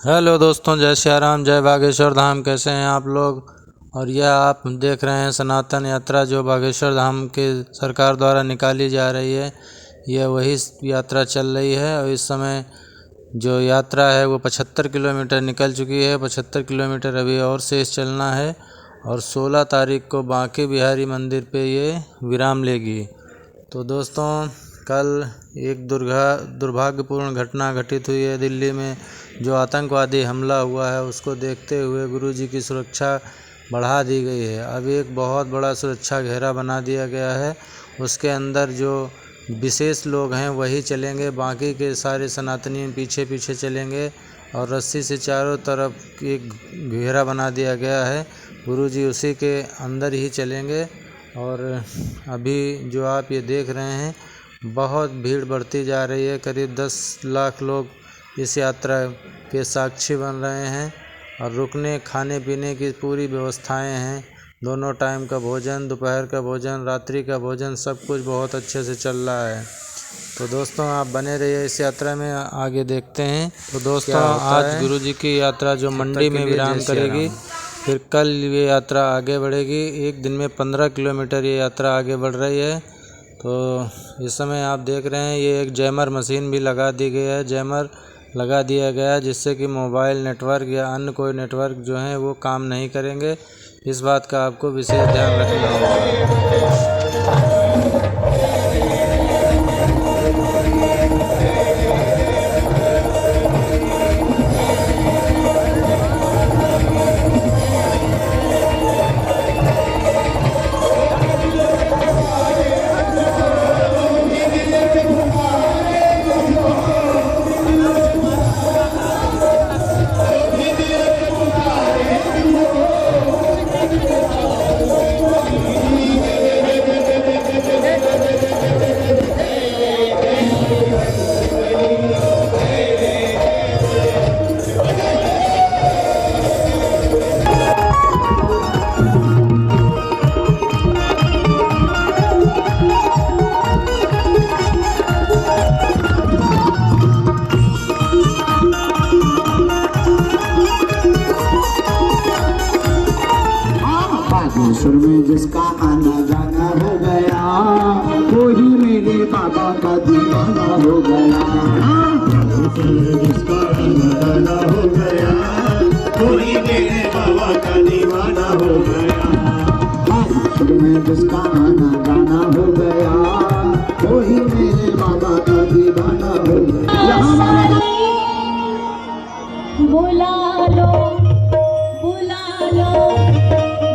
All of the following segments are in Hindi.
हेलो दोस्तों, जय सिया राम, जय बागेश्वर धाम। कैसे हैं आप लोग। और यह आप देख रहे हैं सनातन यात्रा जो बागेश्वर धाम के सरकार द्वारा निकाली जा रही है। यह वही यात्रा चल रही है और इस समय जो यात्रा है वो 75 किलोमीटर निकल चुकी है। 75 किलोमीटर अभी और शेष चलना है और 16 तारीख को बांके बिहारी मंदिर पे ये विराम लेगी। तो दोस्तों, कल एक दुर्भाग्यपूर्ण घटना घटित हुई है दिल्ली में। जो आतंकवादी हमला हुआ है उसको देखते हुए गुरुजी की सुरक्षा बढ़ा दी गई है। अब एक बहुत बड़ा सुरक्षा घेरा बना दिया गया है। उसके अंदर जो विशेष लोग हैं वही चलेंगे, बाकी के सारे सनातनी पीछे पीछे चलेंगे और रस्सी से चारों तरफ एक घेरा बना दिया गया है। गुरुजी उसी के अंदर ही चलेंगे। और अभी जो आप ये देख रहे हैं, बहुत भीड़ बढ़ती जा रही है। करीब 10 लाख लोग इस यात्रा के साक्षी बन रहे हैं और रुकने खाने पीने की पूरी व्यवस्थाएं हैं। दोनों टाइम का भोजन, दोपहर का भोजन, रात्रि का भोजन, सब कुछ बहुत अच्छे से चल रहा है। तो दोस्तों, आप बने रहिए इस यात्रा में, आगे देखते हैं। तो दोस्तों, आज गुरुजी की यात्रा जो मंडी में विराम करेगी, फिर कल ये यात्रा आगे बढ़ेगी। एक दिन में 15 किलोमीटर ये यात्रा आगे बढ़ रही है। तो इस समय आप देख रहे हैं ये एक जैमर मशीन भी लगा दी गई है। जैमर लगा दिया गया जिससे कि मोबाइल नेटवर्क या अन्य कोई नेटवर्क जो है वो काम नहीं करेंगे। इस बात का आपको विशेष ध्यान रखना होगा। बागेश्वर में जिसका आना जाना हो गया, वही मेरे बाबा का दीवाना हो गया। बागेश्वर में जिसका आना जाना हो गया, वही मेरे बाबा का दीवाना हो गया। बागेश्वर में जिसका आना जाना हो गया, वही मेरे बाबा का दीवाना हो गया। बुला लो, बुला लो,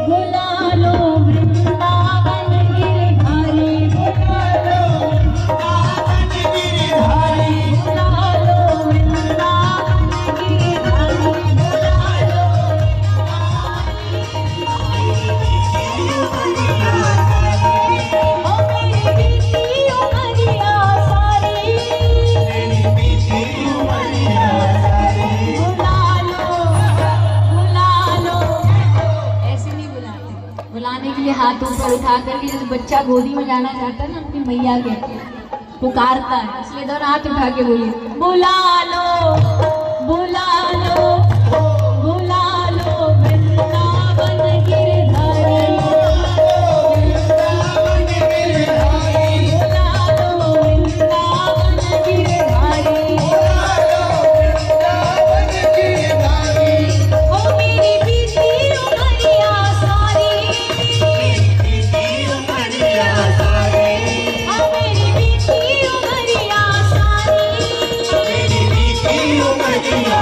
बुला लो वृंदावन गिरधारी, बुला लो वृंदावन गिरधारी, बुला लो वृंदावन गिरधारी, बुला लो। ओ मेरी बीती उमरिया सारी, मेरी बीती उमरिया सारी, बुलाने के लिए हाथ ऊपर उठा करके, जैसे बच्चा गोदी में जाना चाहता है ना अपनी मैया के, पुकारता है, इसलिए दोनों हाथ उठा के बोलिए, बुला लो, बुला लो, बुला लो वृंदावन गिरधारी, वृंदावन गिरधारी, बुला लो वृंदावन गिरधारी, वृंदावन गिरधारी। ओ मेरी बीती उमरिया सारी, उमरिया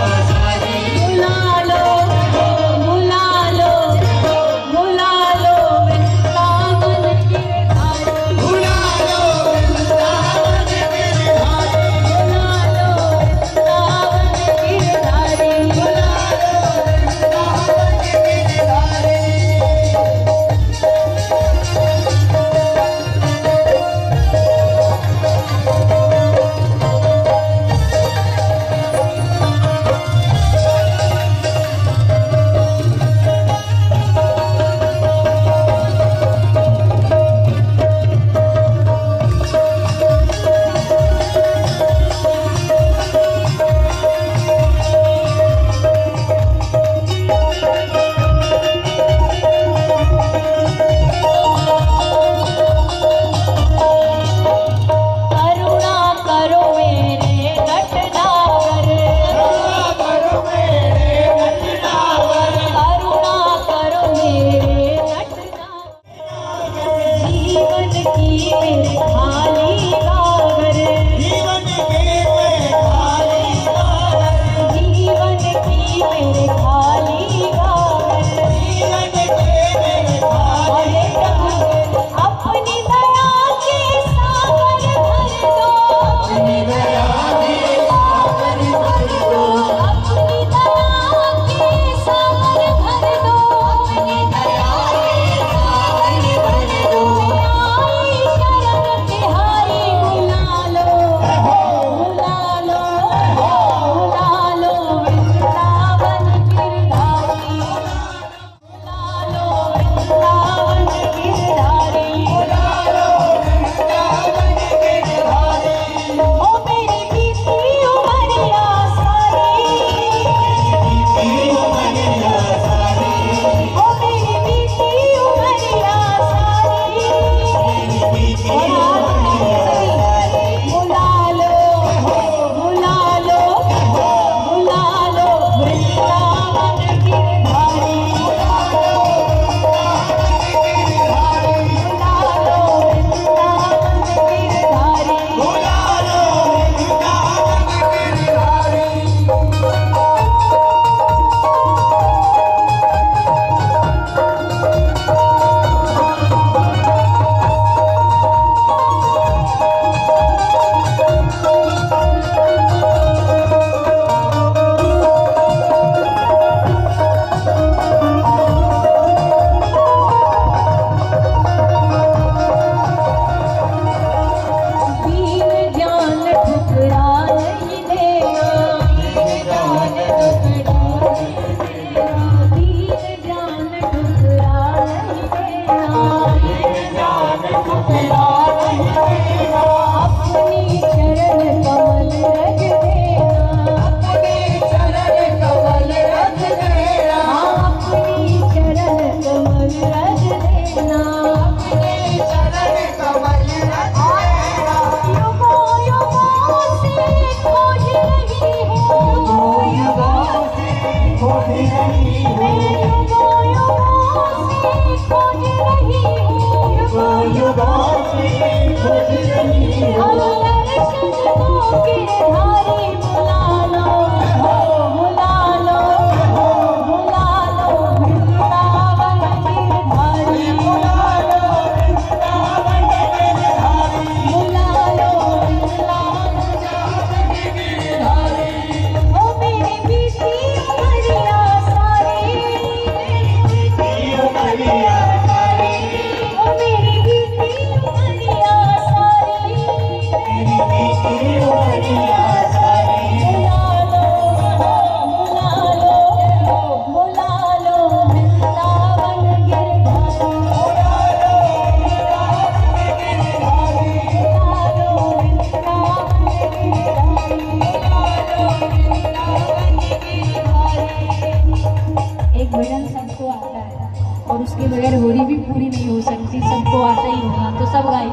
और उसके बगैर होली भी पूरी नहीं हो सकती, सबको आता ही होगा, तो सब गाइए।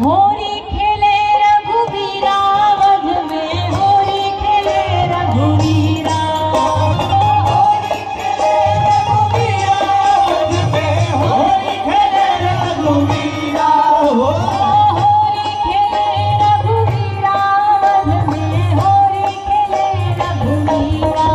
होली खेले रघुवीरा वध में, होली खेले रघुवीरा, होली खेले रघुवीरा वध में, होली खेले रघुवीरा, होली खेले रघुवीरा वध में, होली खेले रघुवीरा।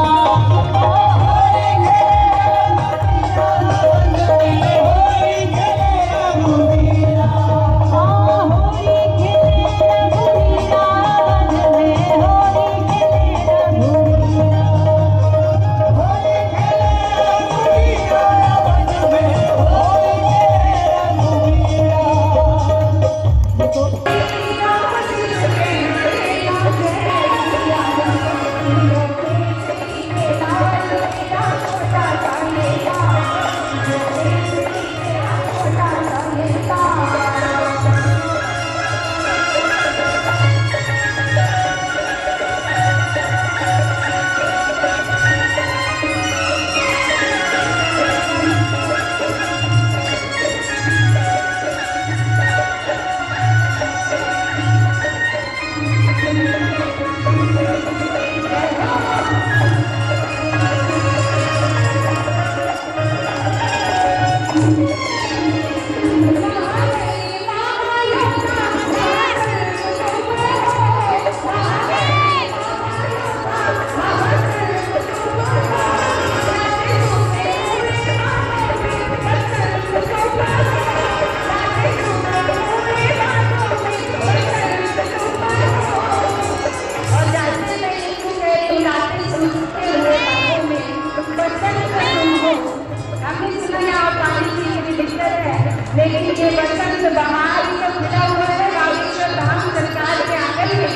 लेकिन ये बसंत बहार जब मिला हुआ है बागेश्वर धाम सरकार के आंगन में,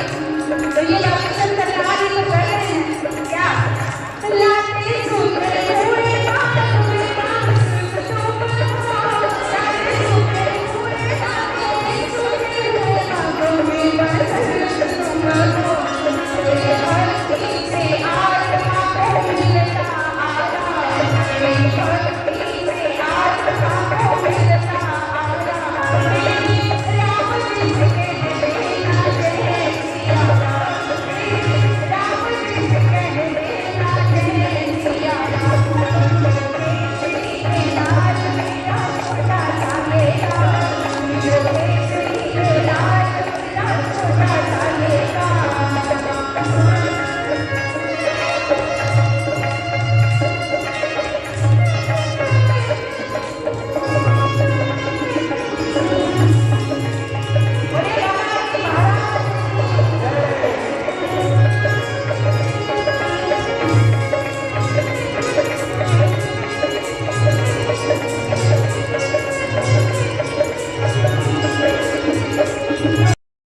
तो ये